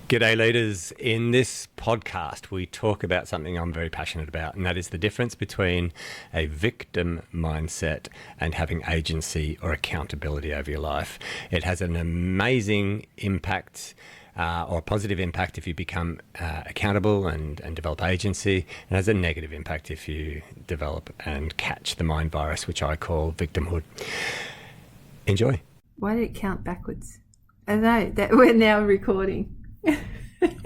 G'day leaders. In this podcast, we talk about something I'm very passionate about, and that is the difference between a victim mindset and having agency or accountability over your life. It has an amazing impact or a positive impact if you become accountable and develop agency, and has a negative impact if you develop and catch the mind virus, which I call victimhood. Enjoy. Why did it count backwards? I know that we're now recording.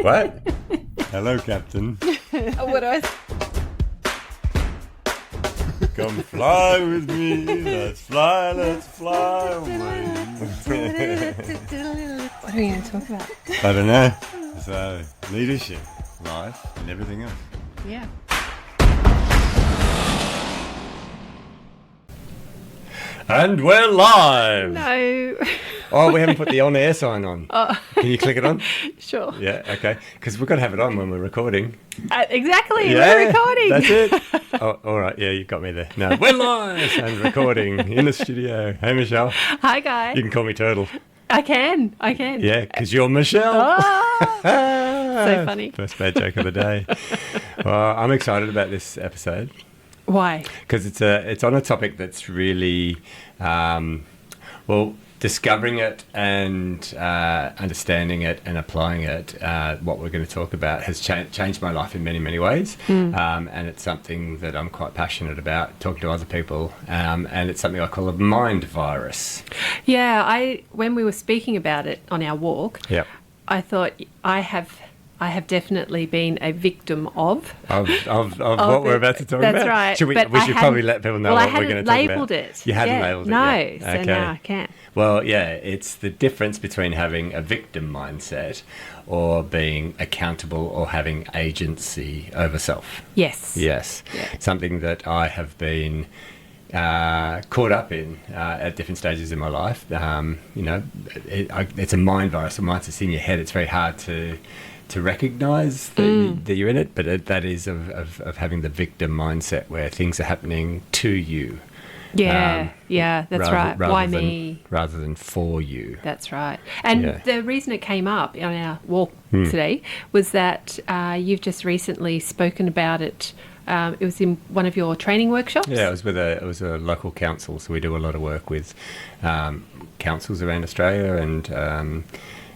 What? Hello, Captain. What do I? Come fly with me. Let's fly away. What are we going to talk about? I don't know. So, leadership, life, and everything else. Yeah. And we're live. No. Oh, we haven't put the on-air sign on. Oh. Can you click it on? Sure. Yeah, okay. Because we've got to have it on when we're recording. Exactly. Yeah, we're recording. That's it. Oh, all right. Yeah, you got me there. No, we're live and recording in the studio. Hey, Michelle. Hi, guys. You can call me Turtle. I can. Yeah, because you're Michelle. Oh, so funny. First bad joke of the day. Well, I'm excited about this episode. Why? Because it's on a topic that's really, discovering it and understanding it and applying it. What we're going to talk about has changed my life in many, many ways. And it's something that I'm quite passionate about, talking to other people. And it's something I call a mind virus. Yeah, when we were speaking about it on our walk, Yep. I thought I have definitely been a victim of what we're about to talk about. That's right. We should probably let people know what we're going to talk about. I hadn't labelled it. You hadn't labelled it No, yet. so Okay. now I can. Well, yeah, it's the difference between having a victim mindset or being accountable or having agency over self. Yes. Yes. Yeah. Something that I have been caught up in at different stages in my life. It's a mind virus. Once it's in your head, it's very hard to recognise that you're in it, but that is of having the victim mindset where things are happening to you. Yeah, that's right. Why me? Rather than for you. That's right. And the reason it came up on our walk today was that you've just recently spoken about it. It was in one of your training workshops. Yeah, it was a local council, so we do a lot of work with councils around Australia, and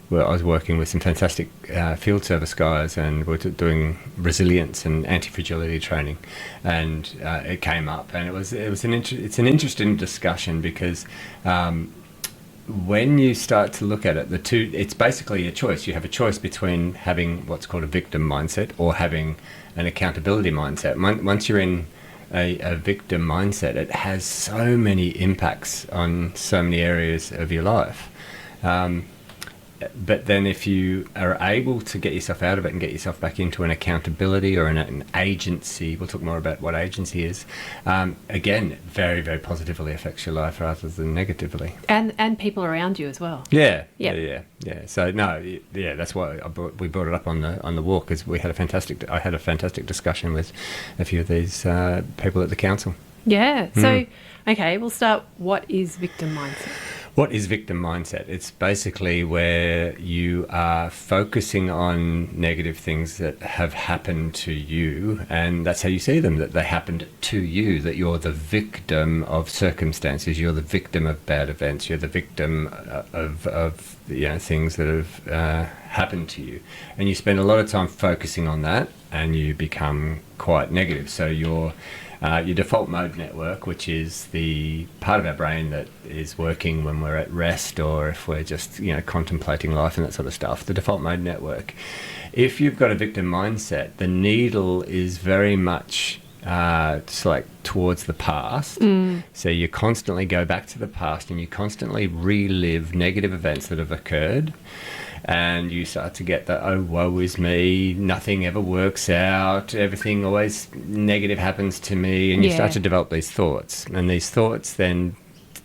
I was working with some fantastic field service guys, and we're doing resilience and anti-fragility training, and it came up, and it's an interesting discussion because when you start to look at it, it's basically a choice. You have a choice between having what's called a victim mindset or having an accountability mindset. Once you're in a victim mindset, it has so many impacts on so many areas of your life. But then if you are able to get yourself out of it and get yourself back into an accountability or an agency, we'll talk more about what agency is, again, it very, very positively affects your life rather than negatively. And people around you as well. Yeah. So, that's why we brought it up on the walk, because I had a fantastic discussion with a few of these people at the council. Yeah. So, okay, we'll start. What is victim mindset? What is victim mindset? It's basically where you are focusing on negative things that have happened to you, and that's how you see them, that they happened to you, that you're the victim of circumstances, you're the victim of bad events, you're the victim of things that have happened to you. And you spend a lot of time focusing on that, and you become quite negative. So your default mode network, which is the part of our brain that is working when we're at rest or if we're just contemplating life and that sort of stuff, the default mode network. If you've got a victim mindset, the needle is very much just like towards the past. So you constantly go back to the past and you constantly relive negative events that have occurred. And you start to get the, oh, woe is me, nothing ever works out, everything always negative happens to me, and you start to develop these thoughts. And these thoughts then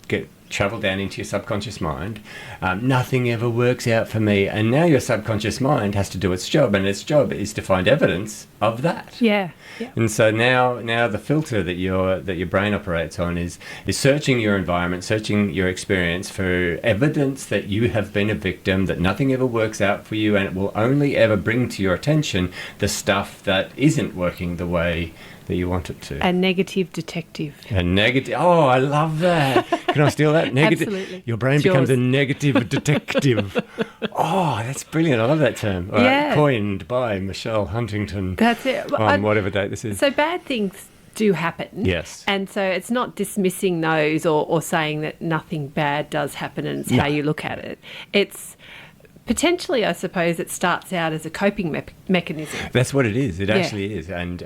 get travel down into your subconscious mind. Nothing ever works out for me, and now your subconscious mind has to do its job, and its job is to find evidence of that. Yeah. And so now the filter that your brain operates on is searching your environment, searching your experience for evidence that you have been a victim, that nothing ever works out for you, and it will only ever bring to your attention the stuff that isn't working the way that you want it to. A negative detective. A negative. Oh, I love that. Can I steal that? Negative. Absolutely. Your brain It's becomes yours. a negative detective. Oh, that's brilliant. I love that term. All Yeah. right, coined by Michelle Huntington. That's it. On whatever date this is. So bad things do happen. Yes. And so it's not dismissing those or saying that nothing bad does happen and it's how you look at it. It's potentially, I suppose, it starts out as a coping mechanism. That's what it is. It actually is. And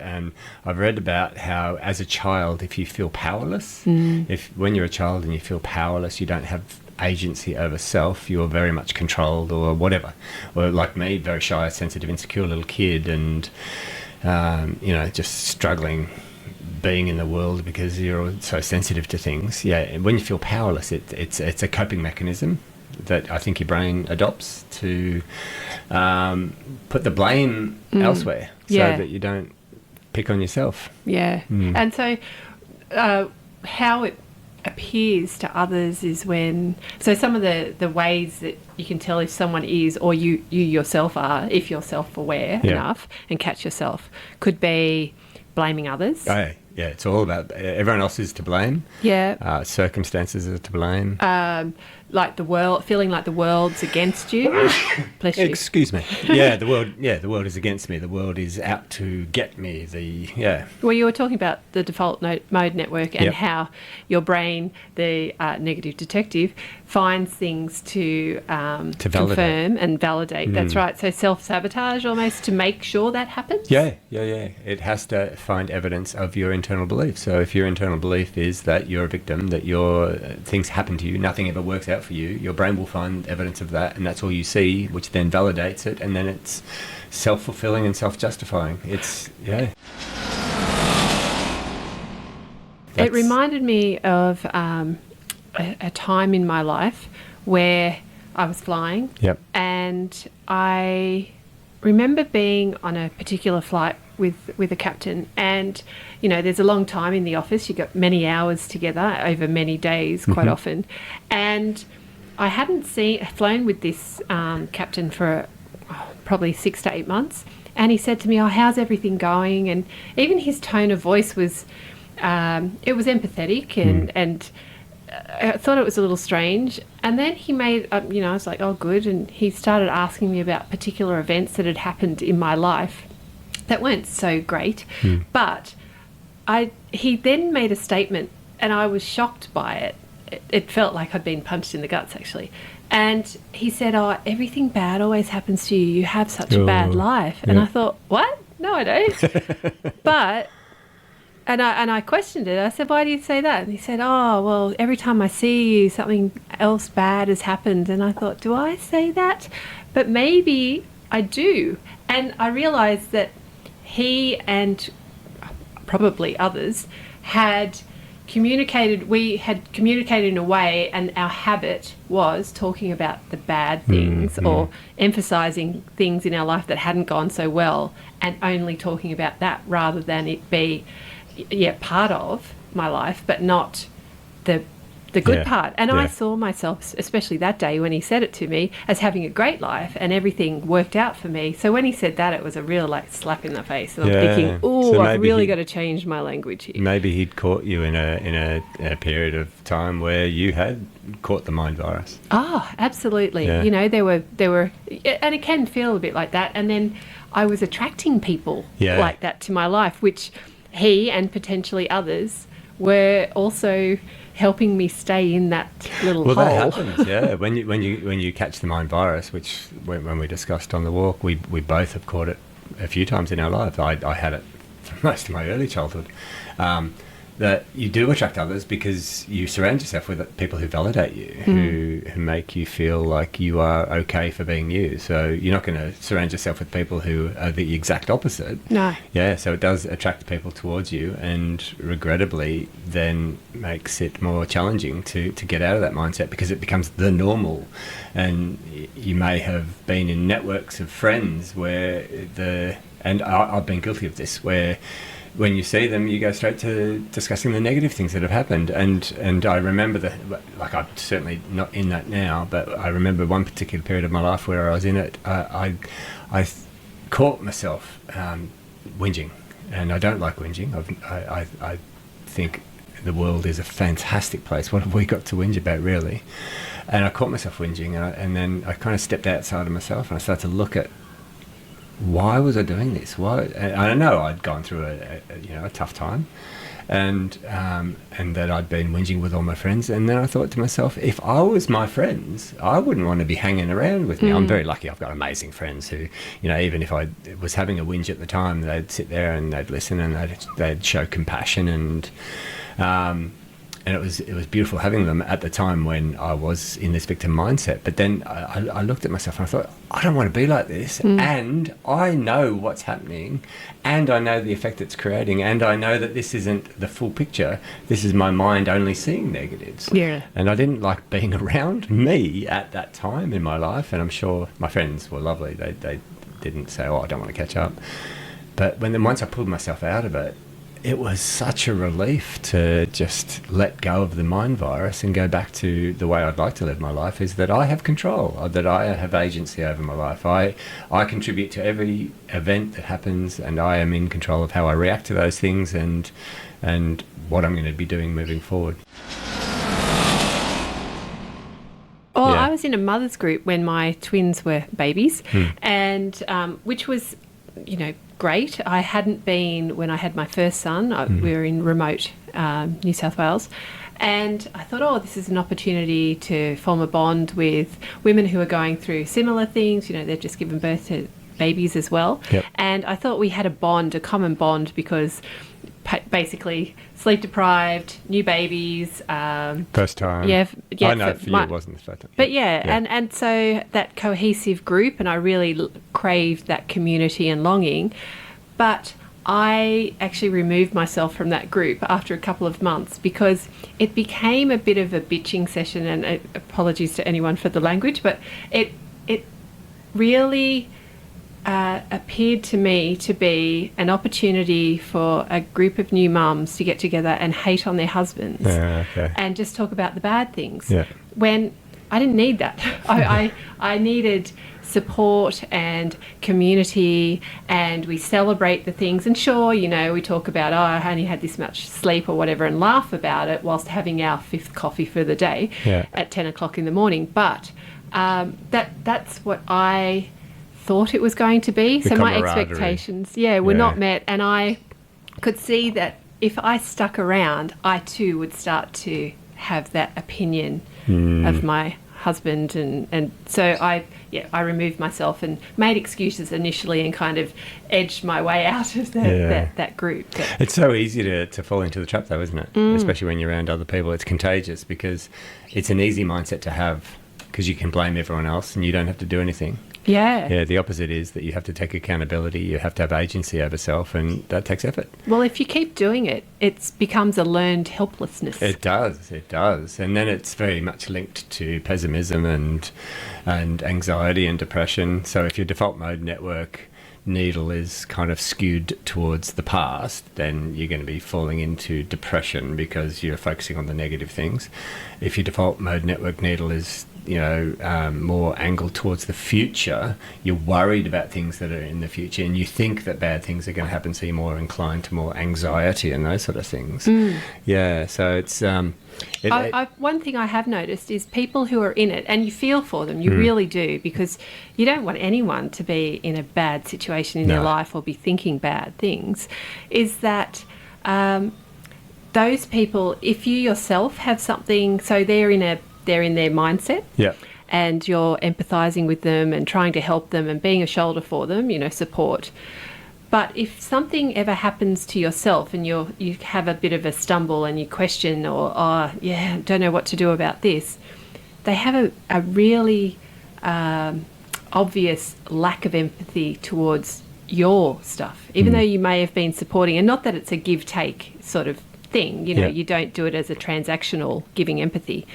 I've read about how, as a child, if you feel powerless, when you're a child and you feel powerless, you don't have agency over self, you're very much controlled or whatever. Or like me, very shy, sensitive, insecure little kid, and just struggling being in the world because you're so sensitive to things. Yeah, and when you feel powerless, it's a coping mechanism that I think your brain adopts to put the blame elsewhere, so that you don't pick on yourself. Yeah. And so how it appears to others is when... So some of the ways that you can tell if someone is, or you yourself are, if you're self-aware enough and catch yourself, could be blaming others. Oh, yeah, it's all about everyone else is to blame. Yeah. Circumstances are to blame. Like the world, feeling like the world's against you. Bless you. Excuse me. Yeah, the world is against me. The world is out to get me. Well, you were talking about the default mode network and how your brain, the negative detective, finds things to confirm and validate. That's right. So self-sabotage almost to make sure that happens. Yeah. It has to find evidence of your internal belief. So if your internal belief is that you're a victim, that things happen to you, nothing ever works out for you, your brain will find evidence of that, and that's all you see, which then validates it, and then it's self-fulfilling and self-justifying. It reminded me of a time in my life where I was flying, and I remember being on a particular flight with a captain, and there's a long time in the office. You got many hours together over many days, quite often, and I hadn't flown with this captain for probably 6 to 8 months, and he said to me, "Oh, how's everything going?" And even his tone of voice was it was empathetic, and I thought it was a little strange. And then he made I was like, "Oh, good," and he started asking me about particular events that had happened in my life that weren't so great, but he then made a statement, and I was shocked by it. It felt like I'd been punched in the guts, actually. And he said, "Oh, everything bad always happens to you. You have such a bad life." And I thought, what? No, I don't. But, and I questioned it. I said, "Why do you say that?" And he said, "Oh, well, every time I see you, something else bad has happened." And I thought, do I say that? But maybe I do. And I realised that he and probably others had communicated. We had communicated in a way, and our habit was talking about the bad things or emphasising things in our life that hadn't gone so well, and only talking about that rather than it be part of my life, but not the good part. And I saw myself, especially that day when he said it to me, as having a great life and everything worked out for me. So when he said that, it was a real slap in the face. And I'm thinking, so I've really got to change my language here. Maybe he'd caught you in a period of time where you had caught the mind virus. Oh, absolutely. Yeah. There were, and it can feel a bit like that. And then I was attracting people like that to my life, which he and potentially others were also helping me stay in that little hole. That happens, yeah. When you catch the mind virus, which when we discussed on the walk, we both have caught it a few times in our lives. I had it for most of my early childhood. that you do attract others because you surround yourself with people who validate you, who make you feel like you are okay for being you. So you're not going to surround yourself with people who are the exact opposite. No. Yeah, so it does attract people towards you, and regrettably then makes it more challenging to get out of that mindset, because it becomes the normal. And you may have been in networks of friends where and I've been guilty of this, where when you see them, you go straight to discussing the negative things that have happened. And I remember I'm certainly not in that now, but I remember one particular period of my life where I was in it. I caught myself whinging, and I don't like whinging. I think the world is a fantastic place. What have we got to whinge about, really? And I caught myself whinging, and then I kind of stepped outside of myself, and I started to look at, why was I doing this? Why? And I know I'd gone through a tough time, and that I'd been whinging with all my friends. And then I thought to myself, if I was my friends, I wouldn't want to be hanging around with me. I'm very lucky. I've got amazing friends who, even if I was having a whinge at the time, they'd sit there and they'd listen, and they'd show compassion, and it was beautiful having them at the time when I was in this victim mindset. But then I looked at myself and I thought, I don't want to be like this. And I know what's happening, and I know the effect it's creating, and I know that this isn't the full picture. This is my mind only seeing negatives. Yeah. And I didn't like being around me at that time in my life. And I'm sure my friends were lovely. They didn't say, I don't want to catch up. But once I pulled myself out of it, it was such a relief to just let go of the mind virus and go back to the way I'd like to live my life, is that I have control, that I have agency over my life. I contribute to every event that happens, and I am in control of how I react to those things and what I'm going to be doing moving forward. Well, I was in a mother's group when my twins were babies, and which was, great. I hadn't been when I had my first son. We were in remote New South Wales, and I thought, this is an opportunity to form a bond with women who are going through similar things. They've just given birth to babies as well. Yep. And I thought we had a common bond, because basically sleep deprived, new babies. First time. Yeah. I know for you it wasn't the first time. But and so that cohesive group, and I really craved that community and longing. But I actually removed myself from that group after a couple of months, because it became a bit of a bitching session, and apologies to anyone for the language, but it really appeared to me to be an opportunity for a group of new mums to get together and hate on their husbands and just talk about the bad things. Yeah. When I didn't need that. I needed support and community, and we celebrate the things. And sure, we talk about, I only had this much sleep or whatever, and laugh about it whilst having our 5th coffee for the day at 10 o'clock in the morning. But that's what I thought it was going to be. So my expectations were not met, and I could see that if I stuck around, I too would start to have that opinion of my husband, and so I removed myself and made excuses initially, and kind of edged my way out of that group. It's so easy to fall into the trap, though, isn't it? Especially when you're around other people. It's contagious, because it's an easy mindset to have, because you can blame everyone else and you don't have to do anything. Yeah, the opposite is that you have to take accountability, you have to have agency over self, and that takes effort. Well, if you keep doing it, it becomes a learned helplessness. It does. And then it's very much linked to pessimism and anxiety and depression. So if your default mode network needle is kind of skewed towards the past, then you're going to be falling into depression because you're focusing on the negative things. If your default mode network needle is more angled towards the future, you're worried about things that are in the future, and you think that bad things are going to happen, so you're more inclined to more anxiety and those sort of things. So it's one thing I have noticed is people who are in it, and you feel for them, you really do, because you don't want anyone to be in a bad situation in their life or be thinking bad things, is that those people, if you yourself have something, so they're in their mindset, and you're empathizing with them and trying to help them and being a shoulder for them, support. But if something ever happens to yourself and you have a bit of a stumble and you question or, oh, yeah, don't know what to do about this, they have a really obvious lack of empathy towards your stuff, even though you may have been supporting, and not that it's a give-take sort of thing, you know, you don't do it as a transactional giving empathy,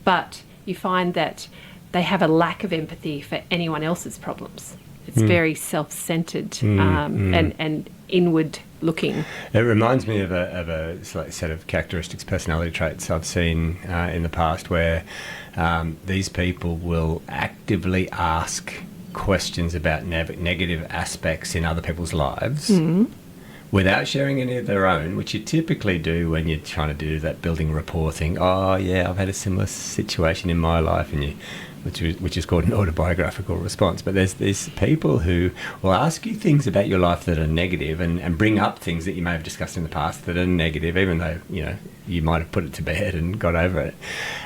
but you find that they have a lack of empathy for anyone else's problems. It's very self-centered and inward-looking. It reminds me of a set of characteristics, personality traits I've seen in the past where these people will actively ask questions about negative aspects in other people's lives without sharing any of their own, which you typically do when you're trying to do that building rapport thing. Oh, yeah, I've had a similar situation in my life, and which is called an autobiographical response. But there's these people who will ask you things about your life that are negative and bring up things that you may have discussed in the past that are negative, even though, you know, you might have put it to bed and got over it.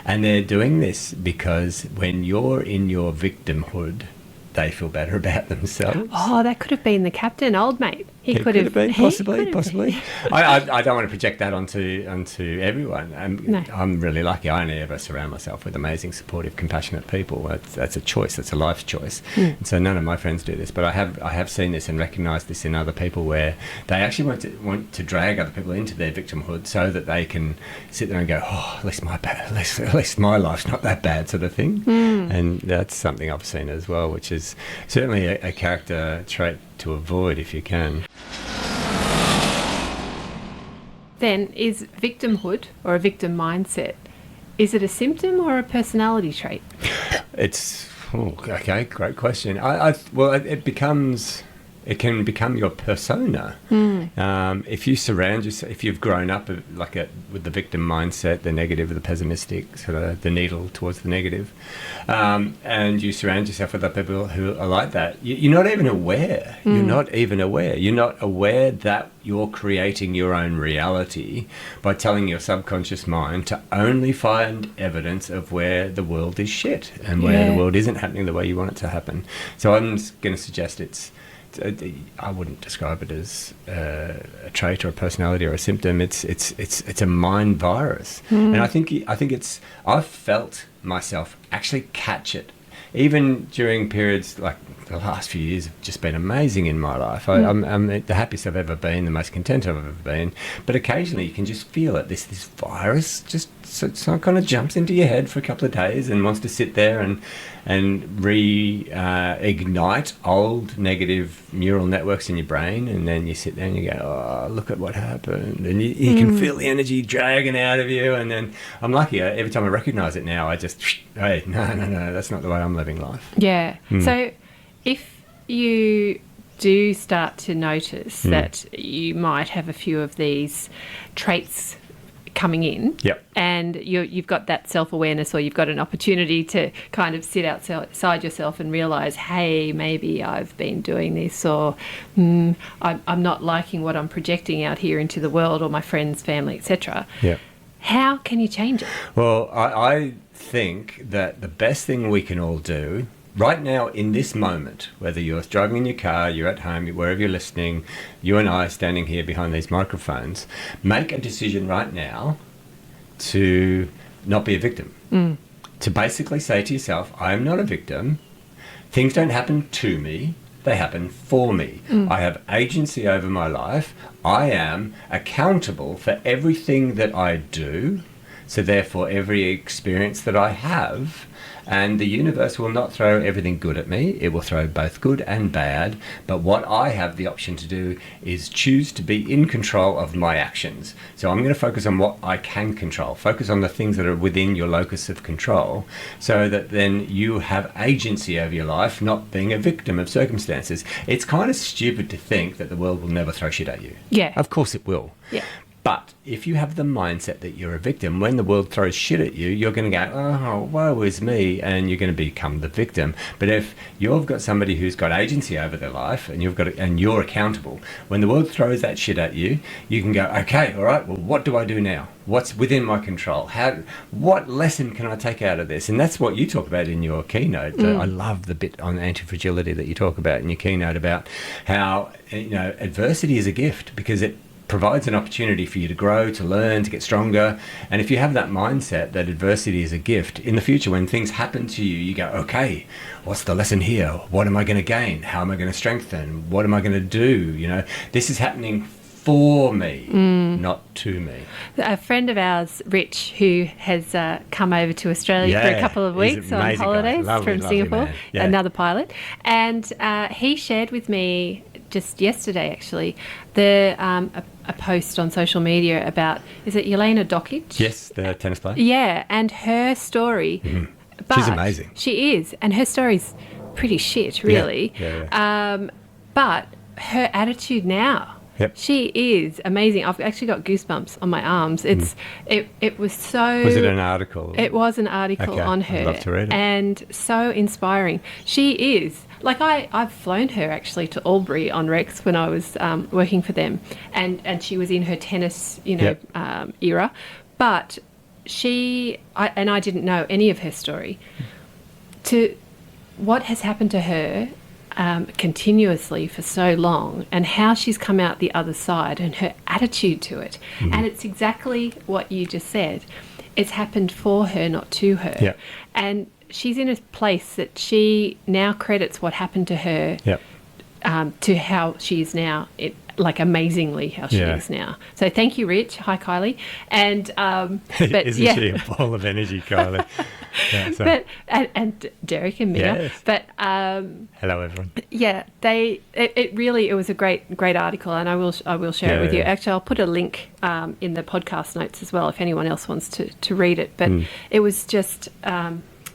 And they're doing this because when you're in your victimhood, they feel better about themselves. Oh, that could have been the captain, old mate. He could have been, possibly. I don't want to project that onto everyone. No. I'm really lucky. I only ever surround myself with amazing, supportive, compassionate people. That's a choice. That's a life choice. And so none of my friends do this, but I have seen this and recognised this in other people where they actually want to drag other people into their victimhood so that they can sit there and go, oh, at least my life's not that bad, sort of thing. And that's something I've seen as well, which is certainly a character trait to avoid if you can. Then, is victimhood or a victim mindset, is it a symptom or a personality trait? It's okay, great question. Well, it can become your persona. If you surround yourself, if you've grown up with the victim mindset, the negative, the pessimistic, sort of the needle towards the negative, and you surround yourself with other people who are like that, you're not even aware. You're not even aware. You're not aware that you're creating your own reality by telling your subconscious mind to only find evidence of where the world is shit and where the world isn't happening the way you want it to happen. So I'm going to suggest I wouldn't describe it as a trait or a personality or a symptom. It's a mind virus, and I think I've felt myself actually catch it, even during periods like the last few years have just been amazing in my life. I'm the happiest I've ever been, the most content I've ever been. But occasionally you can just feel it. This virus just kind of jumps into your head for a couple of days and wants to sit there and reignite old negative neural networks in your brain. And then you sit there and you go, oh, look at what happened. And you can feel the energy dragging out of you. And then I'm lucky. Every time I recognise it now, I just, hey, no, that's not the way I'm living life. Yeah. So if you do start to notice that you might have a few of these traits coming in, and you've got that self-awareness, or you've got an opportunity to kind of sit outside yourself and realise, hey, maybe I've been doing this, or I'm not liking what I'm projecting out here into the world, or my friends, family, etc. How can you change it? Well, I think that the best thing we can all do right now in this moment, whether you're driving in your car, you're at home, wherever you're listening, you and I standing here behind these microphones, make a decision right now to not be a victim. To basically say to yourself, I am not a victim. Things don't happen to me. They happen for me. I have agency over my life. I am accountable for everything that I do. So therefore, every experience that I have, and the universe will not throw everything good at me. It will throw both good and bad. But what I have the option to do is choose to be in control of my actions. So I'm going to focus on what I can control. Focus on the things that are within your locus of control, so that then you have agency over your life, not being a victim of circumstances. It's kind of stupid to think that the world will never throw shit at you. Yeah. Of course it will. Yeah. But if you have the mindset that you're a victim, when the world throws shit at you, you're going to go, oh, woe is me, and you're going to become the victim. But if you've got somebody who's got agency over their life, and you're accountable, when the world throws that shit at you, you can go, okay, all right, well, what do I do now? What's within my control? What lesson can I take out of this? And that's what you talk about in your keynote. I love the bit on anti-fragility that you talk about in your keynote about how, adversity is a gift because it provides an opportunity for you to grow, to learn, to get stronger. And if you have that mindset that adversity is a gift, in the future when things happen to you, you go, okay, what's the lesson here? What am I going to gain? How am I going to strengthen? What am I going to do? This is happening for me, not to me. A friend of ours, Rich, who has come over to Australia for a couple of weeks on holidays from Singapore, another pilot, and he shared with me just yesterday, actually, a post on social media about, is it Jelena Dokic? Yes, the tennis player. Yeah, and her story. But she's amazing. She is, and her story's pretty shit, really. Yeah. But her attitude now, she is amazing. I've actually got goosebumps on my arms. It was so... Was it an article? It was an article on her. I'd love to read it. And so inspiring. She is... Like, I've flown her, actually, to Albury on Rex when I was working for them. And she was in her tennis, era. But I didn't know any of her story. To what has happened to her continuously for so long and how she's come out the other side and her attitude to it. And it's exactly what you just said. It's happened for her, not to her. Yeah. And she's in a place that she now credits what happened to her to how she is now, amazingly how she is now. So thank you, Rich. Hi, Kylie. And but isn't she a ball of energy, Kylie? But and Derek and Mia. Yes. But hello, everyone. Yeah, it was a great article, and I will share it with you. Actually, I'll put a link in the podcast notes as well if anyone else wants to read it. But it was just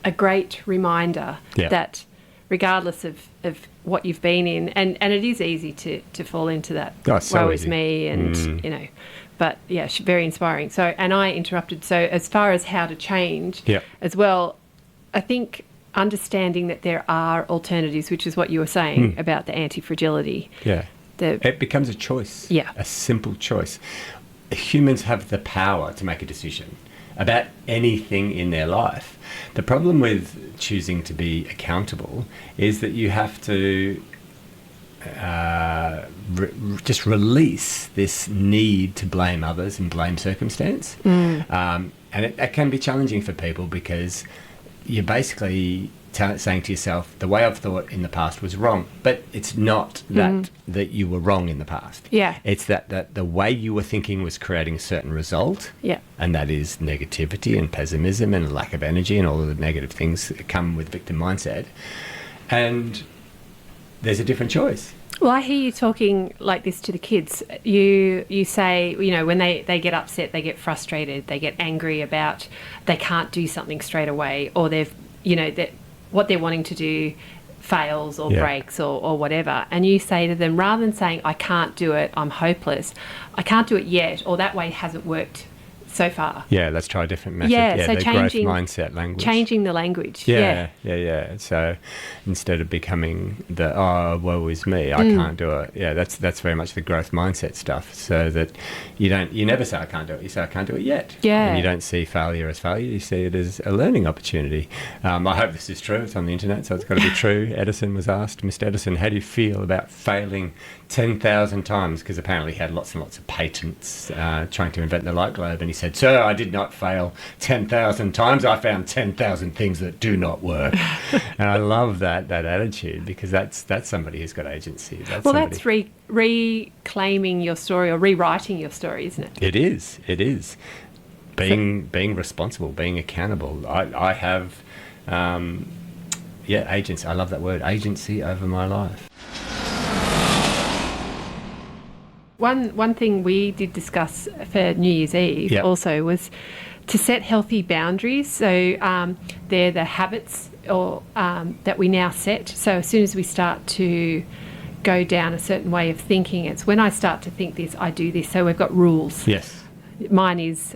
a great reminder that regardless of what you've been in, and it is easy to fall into that woe is me, and but very inspiring. So, and I interrupted. So as far as how to change as well, I think understanding that there are alternatives, which is what you were saying about the anti-fragility. Yeah. It becomes a choice. Yeah. A simple choice. Humans have the power to make a decision about anything in their life. The problem with choosing to be accountable is that you have to just release this need to blame others and blame circumstance. And it can be challenging for people because you're basically saying to yourself, the way I've thought in the past was wrong. But it's not that you were wrong in the past. Yeah. It's that the way you were thinking was creating a certain result. Yeah. And that is negativity and pessimism and a lack of energy and all of the negative things that come with victim mindset. And there's a different choice. Well, I hear you talking like this to the kids. You say, when they get upset, they get frustrated, they get angry about they can't do something straight away, or they've, that what they're wanting to do fails or breaks or whatever. And you say to them, rather than saying, I can't do it, I'm hopeless, I can't do it yet, or that way hasn't worked so far. Yeah, let's try a different method. So the growth mindset language. Changing the language. Yeah. So instead of becoming the, woe is me, I can't do it. Yeah, that's very much the growth mindset stuff. So that you never say I can't do it. You say I can't do it yet. Yeah. And you don't see failure as failure. You see it as a learning opportunity. I hope this is true. It's on the internet, so it's got to be true. Edison was asked, Mr. Edison, how do you feel about failing 10,000 times? Because apparently he had lots and lots of patents trying to invent the light globe, and he said, sir, I did not fail 10,000 times. I found 10,000 things that do not work. And I love that attitude, because that's somebody who's got agency. That's reclaiming your story or rewriting your story, isn't it? It is. Being responsible, being accountable. I have, agency. I love that word, agency over my life. One thing we did discuss for New Year's Eve also was to set healthy boundaries. So they're the habits that we now set. So as soon as we start to go down a certain way of thinking, it's when I start to think this, I do this. So we've got rules. Yes. Mine is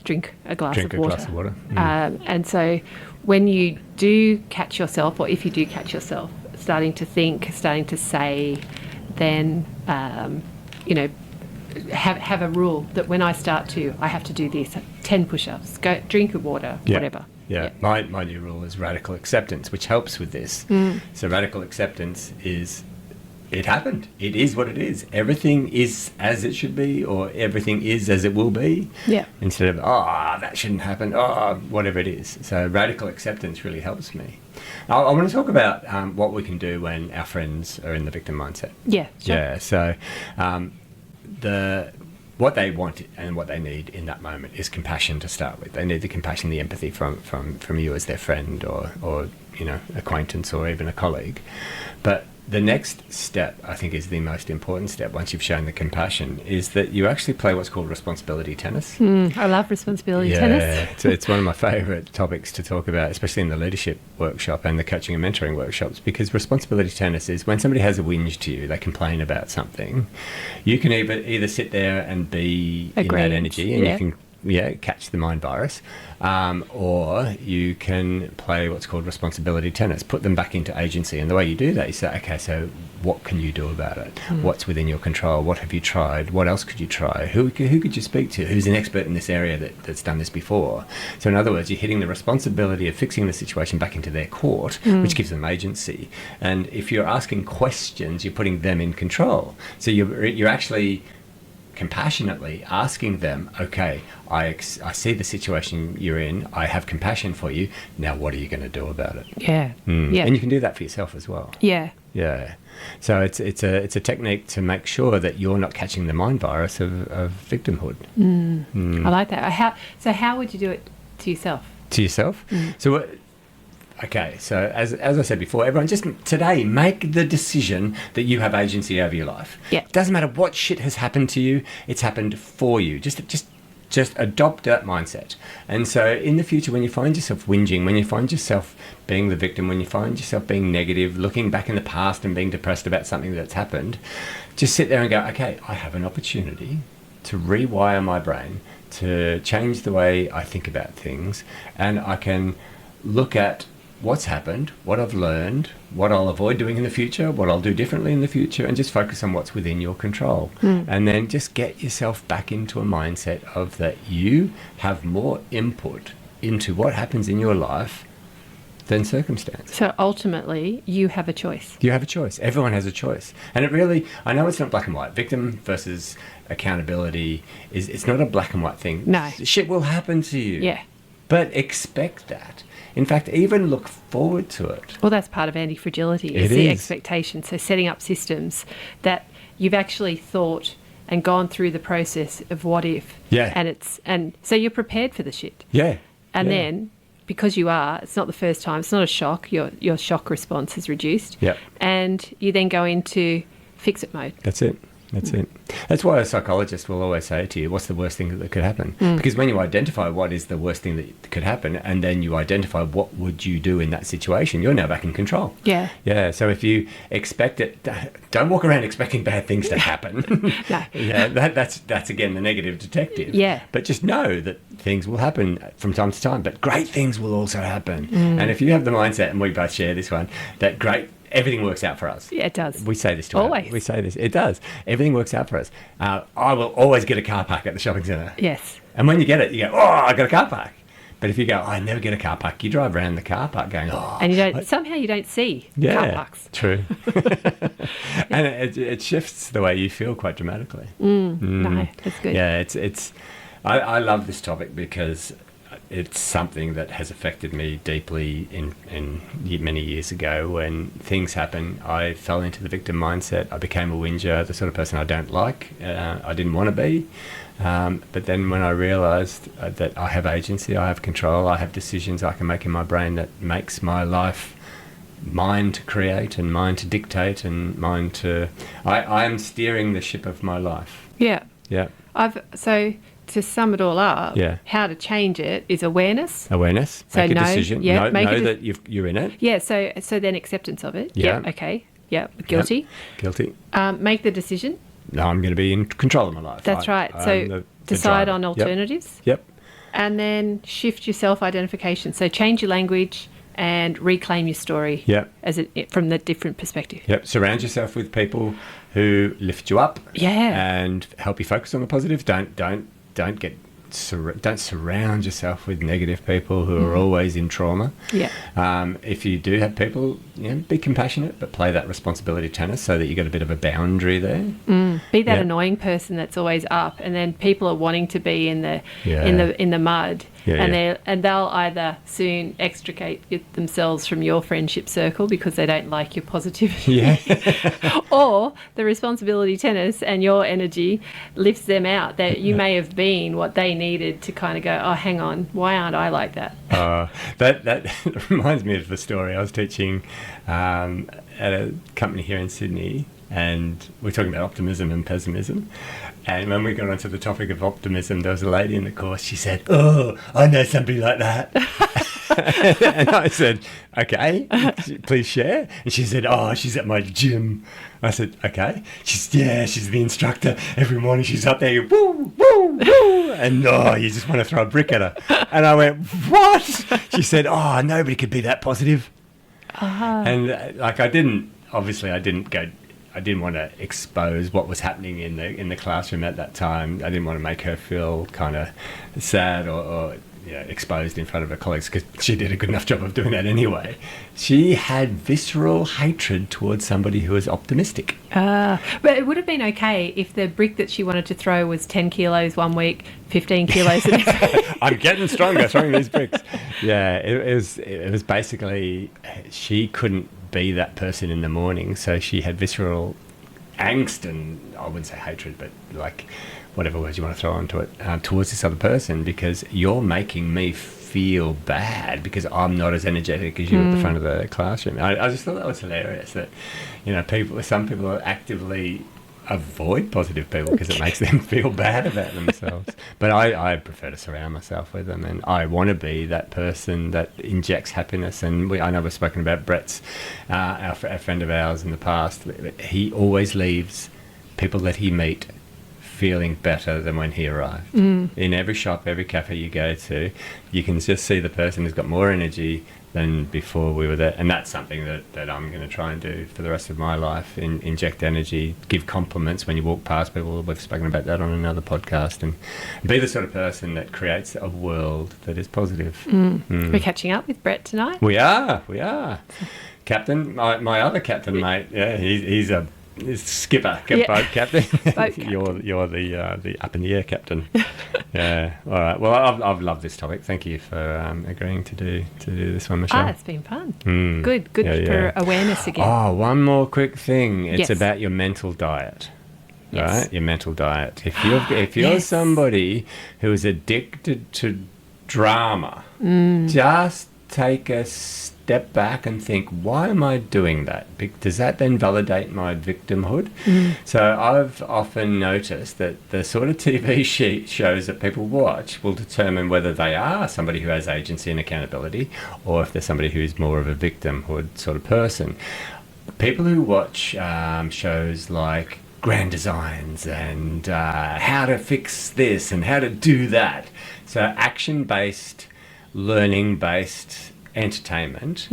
drink a glass Drink of a water. glass of water. And so when you do catch yourself, or if you do catch yourself starting to think, starting to say, then, have a rule that when I start to, I have to do this, 10 push-ups, go drink of water, whatever. Yeah. My new rule is radical acceptance, which helps with this. So radical acceptance is, it happened. It is what it is. Everything is as it should be, or everything is as it will be. Yeah. Instead of, that shouldn't happen, whatever it is. So radical acceptance really helps me. I want to talk about what we can do when our friends are in the victim mindset. Yeah, sure. Yeah, so what they want and what they need in that moment is compassion to start with. They need the compassion, the empathy from you as their friend or acquaintance or even a colleague. But the next step, I think, is the most important step once you've shown the compassion, is that you actually play what's called responsibility tennis. I love responsibility tennis. It's one of my favourite topics to talk about, especially in the leadership workshop and the coaching and mentoring workshops, because responsibility tennis is when somebody has a whinge to you, they complain about something, you can either sit there and be in that energy and you can catch the mind virus, or you can play what's called responsibility tennis, put them back into agency. And the way you do that, you say, okay, so what can you do about it? What's within your control? What have you tried? What else could you try? Who could you speak to? Who's an expert in this area that's done this before? So in other words, you're hitting the responsibility of fixing the situation back into their court, which gives them agency. And if you're asking questions, you're putting them in control. So you're actually compassionately asking them, okay, I see the situation you're in, I have compassion for you, now what are you going to do about it? Yeah. And you can do that for yourself as well. Yeah. So it's a technique to make sure that you're not catching the mind virus of victimhood. I like that. How would you do it to yourself? So okay, so as I said before, everyone just today make the decision that you have agency over your life. Yeah. It doesn't matter what shit has happened to you, it's happened for you. Just adopt that mindset. And so in the future, when you find yourself whinging, when you find yourself being the victim, when you find yourself being negative, looking back in the past and being depressed about something that's happened, just sit there and go, okay, I have an opportunity to rewire my brain, to change the way I think about things, and I can look at what's happened, what I've learned, what I'll avoid doing in the future, what I'll do differently in the future, and just focus on what's within your control. And then just get yourself back into a mindset of that you have more input into what happens in your life than circumstance. So ultimately, you have a choice. You have a choice. Everyone has a choice. And it really, I know it's not black and white. Victim versus accountability, it's not a black and white thing. No. Shit will happen to you. Yeah. But expect that. In fact, even look forward to it. Well, that's part of anti-fragility, is the expectation. So setting up systems that you've actually thought and gone through the process of what if. Yeah. And so you're prepared for the shit. Yeah. And then, because you are, it's not the first time, it's not a shock, your shock response is reduced. Yeah. And you then go into fix-it mode. That's it. That's why a psychologist will always say to you, what's the worst thing that could happen? Because when you identify what is the worst thing that could happen, and then you identify what would you do in that situation, you're now back in control. Yeah. So if you expect it, don't walk around expecting bad things to happen. No. Yeah, that's again the negative detective. Yeah. But just know that things will happen from time to time, but great things will also happen. And if you have the mindset, and we both share this one, that everything works out for us. Yeah, it does. We say this to always. We say this. It does. Everything works out for us. I will always get a car park at the shopping centre. Yes. And when you get it, you go, I got a car park. But if you go, I never get a car park, you drive around the car park going, and somehow you don't see car parks. True. And it shifts the way you feel quite dramatically. No, that's good. Yeah, I love this topic because it's something that has affected me deeply in many years ago. When things happen, I fell into the victim mindset. I became a whinger, the sort of person I don't like. I didn't want to be. But then when I realised that I have agency, I have control, I have decisions I can make in my brain that makes my life mine to create and mine to dictate and mine to... I am steering the ship of my life. Yeah. Yeah. So to sum it all up, how to change it is awareness. Awareness. So make a decision. Yeah, know that you're in it. Yeah. So then acceptance of it. Yeah. Okay. Yeah. Guilty. Guilty. Make the decision. I'm going to be in control of my life. That's right. So decide on alternatives. Yep. And then shift your self-identification. So change your language and reclaim your story. Yep. From the different perspective. Yep. Surround yourself with people who lift you up. Yeah. And help you focus on the positive. Don't surround yourself with negative people who are always in trauma. Yeah. If you do have people, be compassionate, but play that responsibility tennis so that you got a bit of a boundary there. Be that annoying person that's always up, and then people are wanting to be in the mud, and they'll either soon extricate themselves from your friendship circle because they don't like your positivity, or the responsibility tennis and your energy lifts them out. That you may have been what they needed to kind of go, oh, hang on, why aren't I like that? That reminds me of the story I was teaching at a company here in Sydney, and we're talking about optimism and pessimism. And when we got onto the topic of optimism, there was a lady in the course. She said, "Oh, I know somebody like that." And I said, "Okay, please share." And she said, "Oh, she's at my gym." I said, "Okay." She's the instructor. Every morning she's up there, woo, woo, woo. And you just want to throw a brick at her. And I went, "What?" She said, "Oh, nobody could be that positive." And I didn't want to expose what was happening in the classroom at that time. I didn't want to make her feel kind of sad or exposed in front of her colleagues, because she did a good enough job of doing that anyway. She had visceral hatred towards somebody who was optimistic. But it would have been okay if the brick that she wanted to throw was 10 kilos one week, 15 kilos the next week. I'm getting stronger throwing these bricks. Yeah, it was basically she couldn't be that person in the morning, so she had visceral angst, and I wouldn't say hatred, but like whatever words you want to throw onto it, towards this other person, because you're making me feel bad because I'm not as energetic as you at the front of the classroom. I just thought that was hilarious that some people actively avoid positive people because it makes them feel bad about themselves. But I prefer to surround myself with them, and I want to be that person that injects happiness. And I know we've spoken about Brett's, a friend of ours in the past. He always leaves people that he meet feeling better than when he arrived. In every shop, every cafe you go to, you can just see the person who's got more energy than before we were there. And that's something that I'm going to try and do for the rest of my life, inject energy, give compliments when you walk past people. We've spoken about that on another podcast, and be the sort of person that creates a world that is positive. We're catching up with Brett tonight. We are. Captain, my other captain mate, he's a skipper, boat captain. You're the up in the air captain. Yeah. All right. Well, I've loved this topic. Thank you for agreeing to do this one, Michelle. It's been fun. Good for awareness again. Oh, one more quick thing. It's Yes. about your mental diet. Yes. Right? Your mental diet. If you're somebody who is addicted to drama, just take a step back and think, why am I doing that? Does that then validate my victimhood? So I've often noticed that the sort of TV shows that people watch will determine whether they are somebody who has agency and accountability, or if they're somebody who's more of a victimhood sort of person. People who watch shows like Grand Designs and how to fix this and how to do that, so action-based, learning-based entertainment,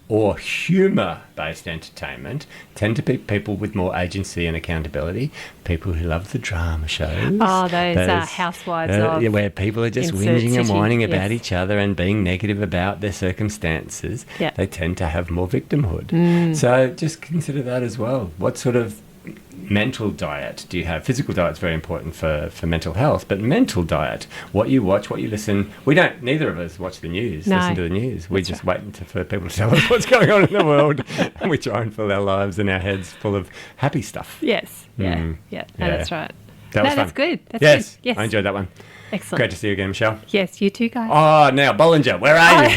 or humour-based entertainment, tend to be people with more agency and accountability. People who love the drama shows. Oh, those housewives of where people are just whinging and whining about each other and being negative about their circumstances. They tend to have more victimhood. So just consider that as well. What sort of mental diet do you have? Physical diet is very important for mental health, but mental diet, what you watch, what you listen. Neither of us watch the news, listen to the news. We just wait for people to tell us what's going on in the world, and we try and fill our lives and our heads full of happy stuff. Yes. Yeah. No, that's right. That was fun. That's good. That's good. Yes. I enjoyed that one. Excellent. Great to see you again, Michelle. Yes, you too, guys. Oh, now, Bollinger, where are you?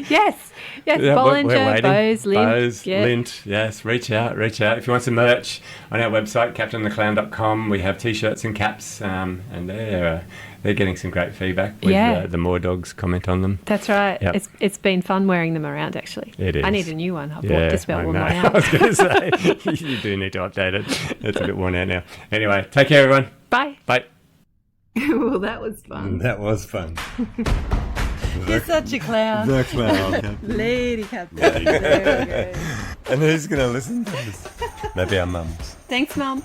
Yes. Yes, Yeah, Bollinger, we're waiting. Bose, Lint. Bose, Lint, yes, reach out. If you want some merch on our website, captaintheclown.com, we have T-shirts and caps, and they're getting some great feedback with the More Dogs comment on them. That's right. Yep. It's been fun wearing them around, actually. It is. I need a new one. I've bought just about worn mine I out. was going to say, you do need to update it. It's a bit worn out now. Anyway, take care, everyone. Bye. Bye. Well, that was fun. That was fun. You're such a clown. The clown. Lady Captain. There we go. And who's going to listen to this? Maybe our mums. Thanks, Mum.